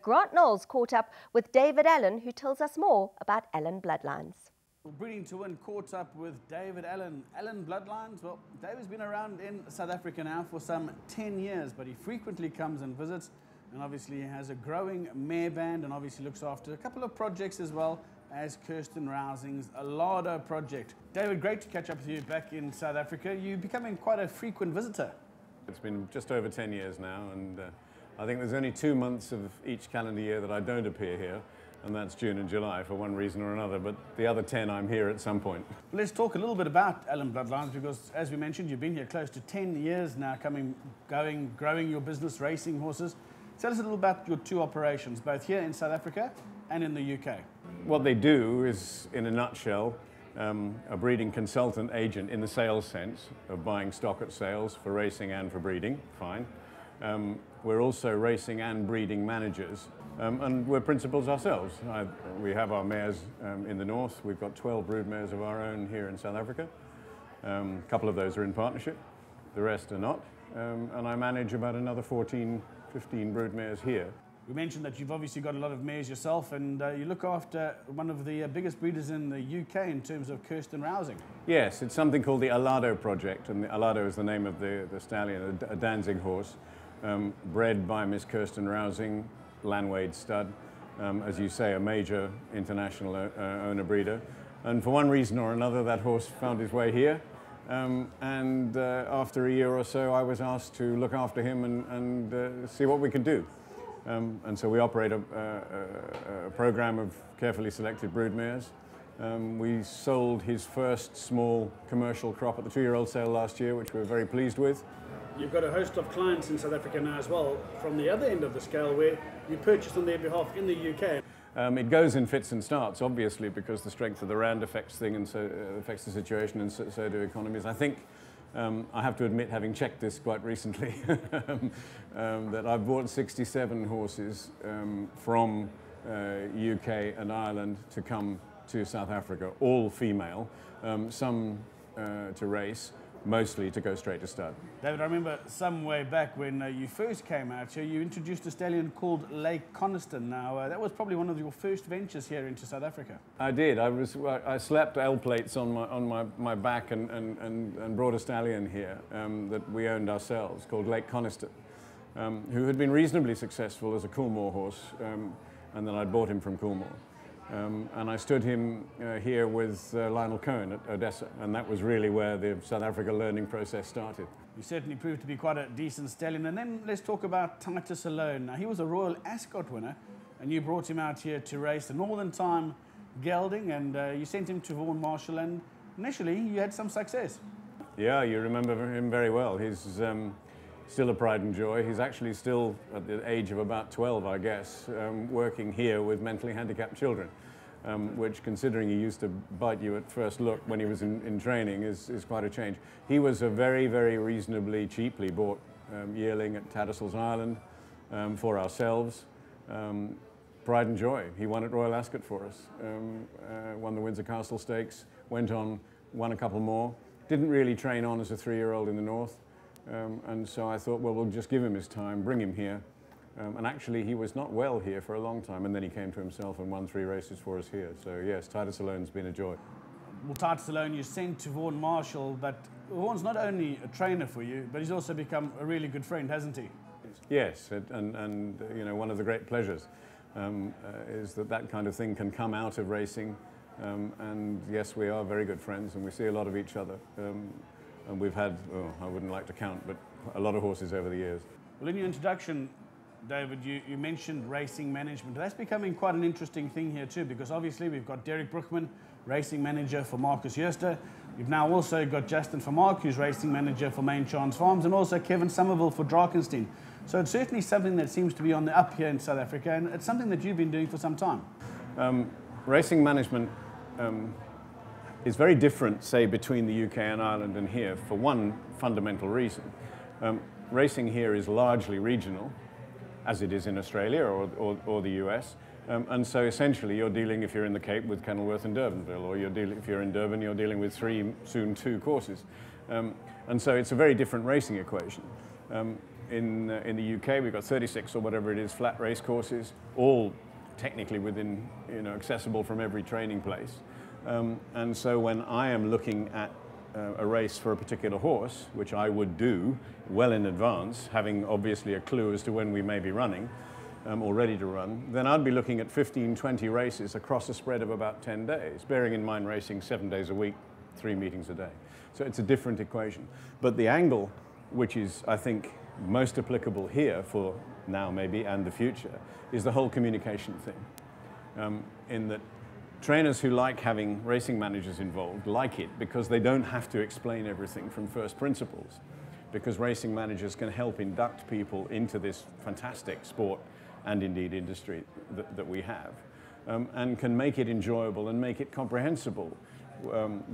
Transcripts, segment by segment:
Grant Knowles caught up with David Allan, who tells us more about Allan bloodlines. Breeding to Win caught up with David Allan. Allan bloodlines, well, David's been around in South Africa now for some 10 years, but he frequently comes and visits, and obviously he has a growing mare band and obviously looks after a couple of projects as well as Kirsten Rousing's Allan project. David, great to catch up with you back in South Africa. You're becoming quite a frequent visitor. It's been just over 10 years now, and I think there's only 2 months of each calendar year that I don't appear here, and that's June and July for one reason or another, but the other 10 I'm here at some point. Let's talk a little bit about Allan bloodlines, because as we mentioned, you've been here close to 10 years now, growing your business, racing horses. Tell us a little about your two operations, both here in South Africa and in the UK. What they do is, in a nutshell, a breeding consultant agent in the sales sense of buying stock at sales for racing and for breeding, fine. We're also racing and breeding managers, and we're principals ourselves. We have our mares in the north. We've got 12 brood mares of our own here in South Africa. A couple of those are in partnership, the rest are not. And I manage about another 14, 15 brood mares here. We mentioned that you've obviously got a lot of mares yourself, and you look after one of the biggest breeders in the UK in terms of Kirsten Rousing. Yes, it's something called the Allan project, and the Allan is the name of the stallion, a Danzig horse, bred by Miss Kirsten Rousing, Landwade stud, as you say, a major international owner-breeder. And for one reason or another, that horse found his way here. After a year or so, I was asked to look after him and see what we could do. And so we operate a program of carefully selected brood mares. We sold his first small commercial crop at the 2-year-old sale last year, which we were very pleased with. You've got a host of clients in South Africa now as well, from the other end of the scale, where you purchase on their behalf in the UK. It goes in fits and starts, obviously, because the strength of the rand affects things, and so affects the situation, and so do economies. I think I have to admit, having checked this quite recently, that I've bought 67 horses from UK and Ireland to come to South Africa, all female, some to race, mostly to go straight to stud. David, I remember some way back when you first came out here, you introduced a stallion called Lake Coniston. Now, that was probably one of your first ventures here into South Africa. I did. I slapped L plates on my back and brought a stallion here that we owned ourselves, called Lake Coniston, who had been reasonably successful as a Coolmore horse, and then I'd bought him from Coolmore. And I stood him here with Lionel Cohen at Odessa, and that was really where the South Africa learning process started. You certainly proved to be quite a decent stallion. And then let's talk about Titus Allan. Now, he was a Royal Ascot winner, and you brought him out here to race the Northern Time gelding, and you sent him to Vaughan Marshall, and initially you had some success. Yeah, you remember him very well. He's still a pride and joy. He's actually still, at the age of about 12, I guess, working here with mentally handicapped children, which, considering he used to bite you at first look when he was in training, is quite a change. He was a very, very reasonably cheaply bought yearling at Tattersalls Island for ourselves. Pride and joy. He won at Royal Ascot for us, won the Windsor Castle Stakes, went on, won a couple more. Didn't really train on as a 3-year-old in the north. And so I thought, well, we'll just give him his time, bring him here. And actually, he was not well here for a long time, and then he came to himself and won 3 races for us here. So yes, Titus Allan's been a joy. Well, Titus Allan you sent to Vaughan Marshall, but Vaughan's not only a trainer for you, but he's also become a really good friend, hasn't he? Yes, and you know, one of the great pleasures is that kind of thing can come out of racing. And yes, we are very good friends, and we see a lot of each other. And we've had, oh, I wouldn't like to count, but a lot of horses over the years. Well, in your introduction, David, you mentioned racing management. That's becoming quite an interesting thing here too, because obviously we've got Derek Brookman, racing manager for Marcus Jooste. We've now also got Justin Vermaak, who's racing manager for Main Chance Farms, and also Kevin Somerville for Drakenstein. So it's certainly something that seems to be on the up here in South Africa, and it's something that you've been doing for some time. Racing management is very different, say, between the UK and Ireland and here, for one fundamental reason. Racing here is largely regional, as it is in Australia or the US. And so essentially you're dealing, if you're in the Cape, with Kenilworth and Durbanville, or if you're in Durban, you're dealing with 3, soon 2 courses. And so it's a very different racing equation. in the UK, we've got 36 or whatever it is flat race courses, all technically within, accessible from every training place. And so when I am looking at a race for a particular horse, which I would do well in advance, having obviously a clue as to when we may be running or ready to run, then I'd be looking at 15, 20 races across a spread of about 10 days, bearing in mind racing 7 days a week, 3 meetings a day. So it's a different equation. But the angle, which is, I think, most applicable here for now maybe and the future, is the whole communication thing. In that trainers who like having racing managers involved like it because they don't have to explain everything from first principles, because racing managers can help induct people into this fantastic sport and indeed industry that we have, and can make it enjoyable and make it comprehensible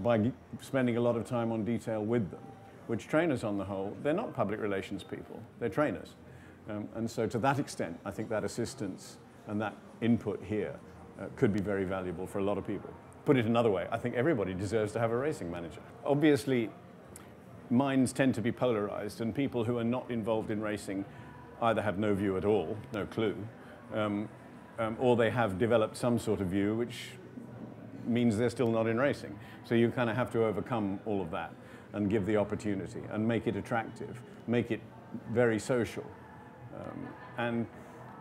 by spending a lot of time on detail with them, which trainers on the whole, they're not public relations people, they're trainers. And so to that extent, I think that assistance and that input here could be very valuable for a lot of people. Put it another way, I think everybody deserves to have a racing manager. Obviously, minds tend to be polarized, and people who are not involved in racing either have no view at all, no clue, or they have developed some sort of view which means they're still not in racing. So you kind of have to overcome all of that and give the opportunity and make it attractive, make it very social. And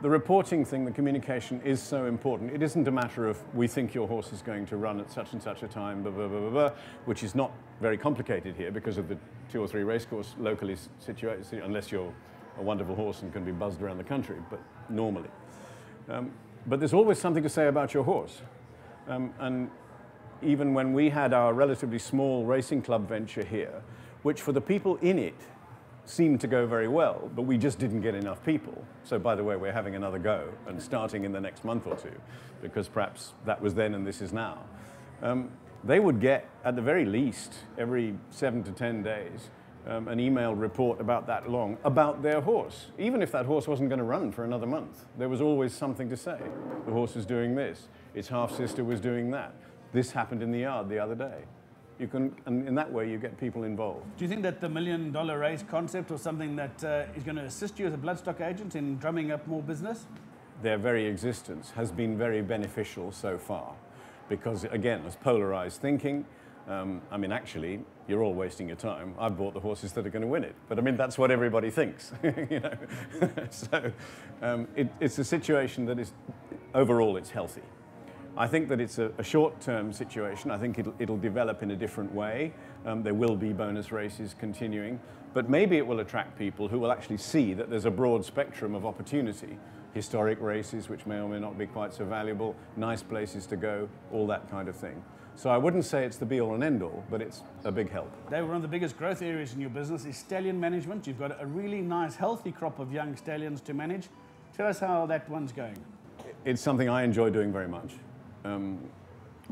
the reporting thing, the communication is so important. It isn't a matter of we think your horse is going to run at such and such a time, blah, blah, blah, blah, blah, which is not very complicated here because of the 2 or 3 racecourse locally situated, unless you're a wonderful horse and can be buzzed around the country, but normally. But there's always something to say about your horse. And even when we had our relatively small racing club venture here, which for the people in it seemed to go very well, but we just didn't get enough people. So by the way, we're having another go and starting in the next month or 2, because perhaps that was then and this is now. They would get, at the very least, every 7 to 10 days, an email report about that long about their horse. Even if that horse wasn't going to run for another month, there was always something to say. The horse is doing this. Its half-sister was doing that. This happened in the yard the other day. You can, and in that way, you get people involved. Do you think that the $1 million race concept or something that is going to assist you as a bloodstock agent in drumming up more business? Their very existence has been very beneficial so far, because again, it's polarized thinking. I mean, actually, you're all wasting your time. I've bought the horses that are going to win it. But I mean, that's what everybody thinks, you know. So it's a situation that is, overall, it's healthy. I think that it's a short-term situation. I think it'll develop in a different way. There will be bonus races continuing, but maybe it will attract people who will actually see that there's a broad spectrum of opportunity. Historic races, which may or may not be quite so valuable, nice places to go, all that kind of thing. So I wouldn't say it's the be-all and end-all, but it's a big help. Dave, one of the biggest growth areas in your business is stallion management. You've got a really nice, healthy crop of young stallions to manage. Tell us how that one's going. It's something I enjoy doing very much.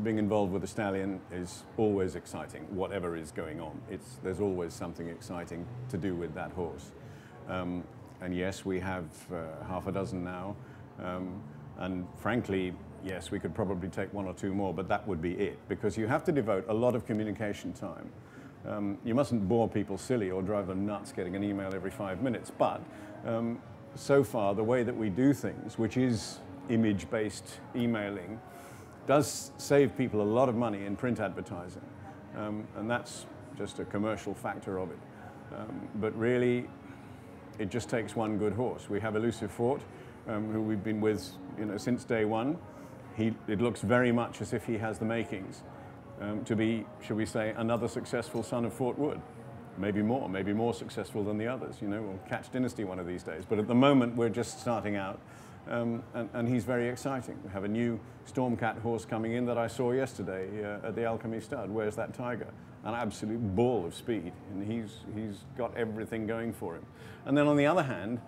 Being involved with a stallion is always exciting, whatever is going on. There's always something exciting to do with that horse. And yes, we have half a dozen now. And frankly, yes, we could probably take 1 or 2 more, but that would be it, because you have to devote a lot of communication time. You mustn't bore people silly or drive them nuts getting an email every 5 minutes, but so far the way that we do things, which is image-based emailing, does save people a lot of money in print advertising, and that's just a commercial factor of it. But really, it just takes one good horse. We have Elusive Fort, who we've been with, since day one. It looks very much as if he has the makings to be, shall we say, another successful son of Fort Wood. Maybe more successful than the others. We'll catch Dynasty one of these days. But at the moment, we're just starting out. And he's very exciting. We have a new Stormcat horse coming in that I saw yesterday at the Alchemy Stud. Where's That Tiger? An absolute ball of speed, and he's got everything going for him. And then on the other hand,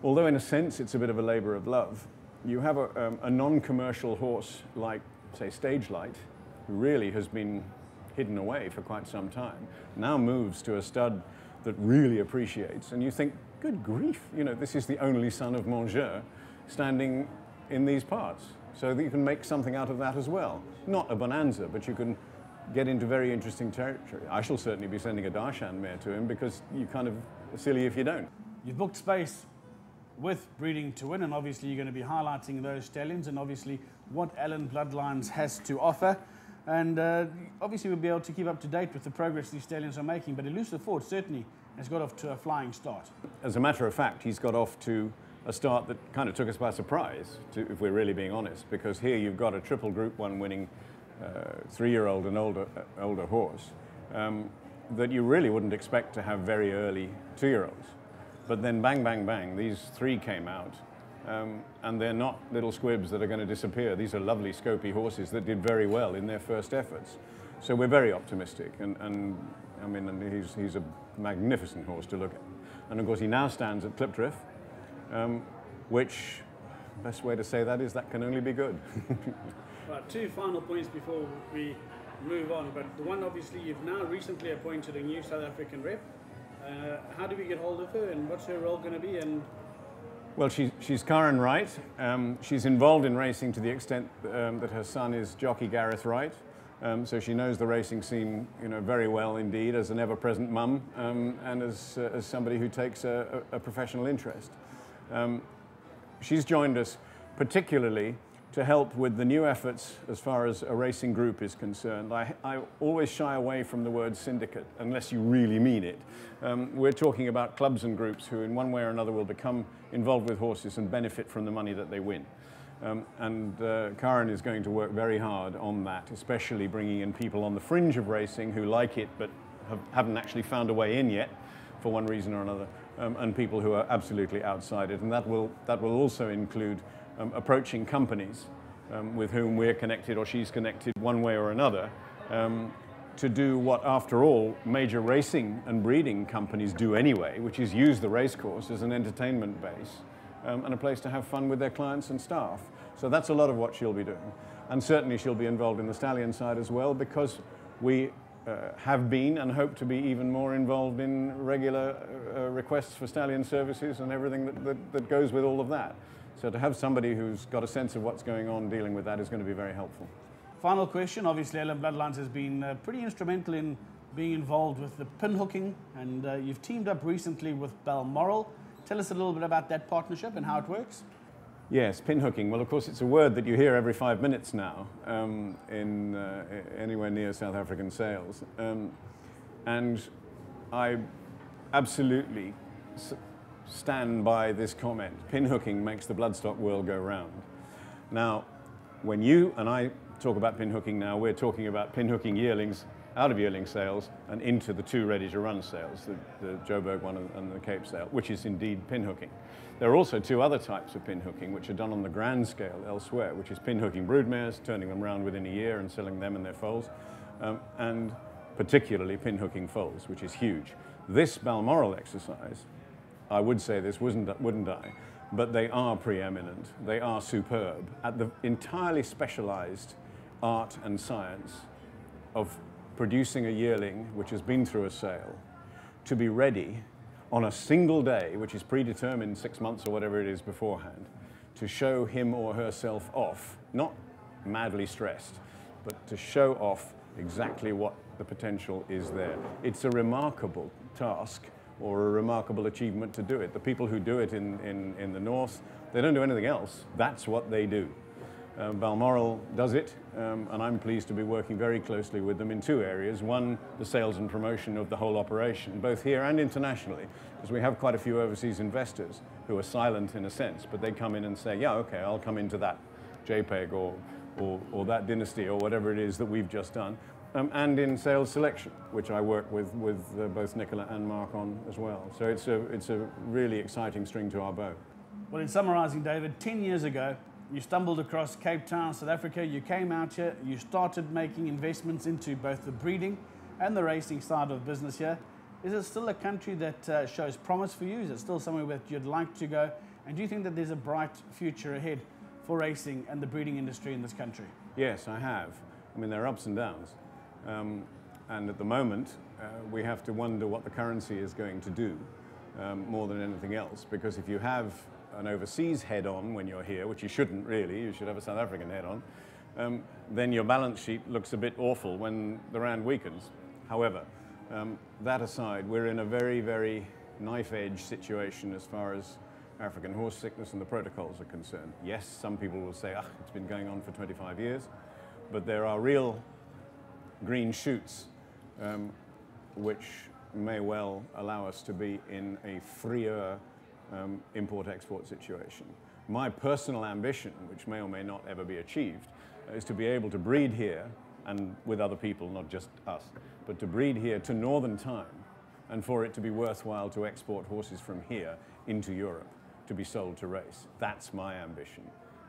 although in a sense it's a bit of a labor of love, you have a non-commercial horse like, say, Stage Light, who really has been hidden away for quite some time, now moves to a stud that really appreciates, and you think, good grief, this is the only son of Mangeur standing in these parts, so that you can make something out of that as well. Not a bonanza, but you can get into very interesting territory. I shall certainly be sending a Darshan mare to him, because you're kind of silly if you don't. You've booked space with Breeding to Win, and obviously you're going to be highlighting those stallions and obviously what Allan Bloodlines has to offer. And obviously we'll be able to keep up to date with the progress these stallions are making, but Elusive Ford certainly has got off to a flying start. As a matter of fact, he's got off to a start that kind of took us by surprise, if we're really being honest, because here you've got a triple Group 1 winning 3-year-old and older horse that you really wouldn't expect to have very early 2-year-olds. But then bang, bang, bang, these 3 came out, and they're not little squibs that are going to disappear. These are lovely scopy horses that did very well in their first efforts. So we're very optimistic, and I mean, he's a magnificent horse to look at. And of course, he now stands at Clipdrift, which, best way to say that is that can only be good. Right, 2 final points before we move on, but the one obviously you've now recently appointed a new South African rep. How do we get hold of her, and what's her role going to be? And well, she's Karen Wright. She's involved in racing to the extent that her son is jockey Gareth Wright. So she knows the racing scene, very well indeed, as an ever-present mum, and as somebody who takes a professional interest. She's joined us particularly to help with the new efforts as far as a racing group is concerned. I always shy away from the word syndicate, unless you really mean it. We're talking about clubs and groups who in one way or another will become involved with horses and benefit from the money that they win. Karen is going to work very hard on that, especially bringing in people on the fringe of racing who like it but haven't actually found a way in yet for one reason or another, and people who are absolutely outside it. And that will also include approaching companies with whom we're connected or she's connected one way or another to do what, after all, major racing and breeding companies do anyway, which is use the racecourse as an entertainment base and a place to have fun with their clients and staff. So that's a lot of what she'll be doing. And certainly she'll be involved in the stallion side as well, because we have been and hope to be even more involved in regular requests for stallion services and everything that goes with all of that. So to have somebody who's got a sense of what's going on dealing with that is going to be very helpful. final question, obviously Allan Bloodlines has been pretty instrumental in being involved with the pinhooking, and you've teamed up recently with Balmoral. Tell us a little bit about that partnership and how it works. Yes, pinhooking. Well, of course, it's a word that you hear every 5 minutes now in anywhere near South African sales. And I absolutely stand by this comment. Pinhooking makes the bloodstock world go round. Now, when you and I talk about pinhooking now, we're talking about pinhooking yearlings out of yearling sales and into the 2 ready-to-run sales, the Joburg one and the Cape sale, which is indeed pinhooking. There are also 2 other types of pinhooking which are done on the grand scale elsewhere, which is pinhooking broodmares, turning them around within a year and selling them and their foals, and particularly pinhooking foals, which is huge. This Balmoral exercise, I would say this, wouldn't I? But they are preeminent, they are superb at the entirely specialized art and science of producing a yearling which has been through a sale to be ready on a single day, which is predetermined 6 months or whatever it is beforehand, to show him or herself off, not madly stressed, but to show off exactly what the potential is there. It's a remarkable task or a remarkable achievement to do it. The people who do it in the north, they don't do anything else. That's what they do. Balmoral does it, and I'm pleased to be working very closely with them in 2 areas. One, the sales and promotion of the whole operation, both here and internationally, because we have quite a few overseas investors who are silent in a sense, but they come in and say, yeah, okay, I'll come into that JPEG or that dynasty or whatever it is that we've just done. And in sales selection, which I work with both Nicola and Mark on as well. So it's a really exciting string to our bow. Well, in summarising, David, 10 years ago, you stumbled across Cape Town, South Africa. You came out here, you started making investments into both the breeding and the racing side of business here. Is it still a country that shows promise for you? Is it still somewhere that you'd like to go? And do you think that there's a bright future ahead for racing and the breeding industry in this country? Yes, I have. I mean, there are ups and downs. And at the moment, we have to wonder what the currency is going to do more than anything else. Because if you have an overseas head on when you're here, which you shouldn't really, you should have a South African head on, then your balance sheet looks a bit awful when the rand weakens. However, that aside, we're in a very, very knife-edge situation as far as African horse sickness and the protocols are concerned. Yes, some people will say, it's been going on for 25 years, but there are real green shoots which may well allow us to be in a freer import-export situation. My personal ambition, which may or may not ever be achieved, is to be able to breed here, and with other people, not just us, but to breed here to northern time, and for it to be worthwhile to export horses from here into Europe to be sold to race. That's my ambition,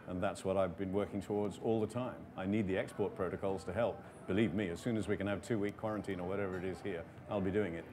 and that's what I've been working towards all the time. I need the export protocols to help. Believe me, as soon as we can have 2-week quarantine or whatever it is here, I'll be doing it.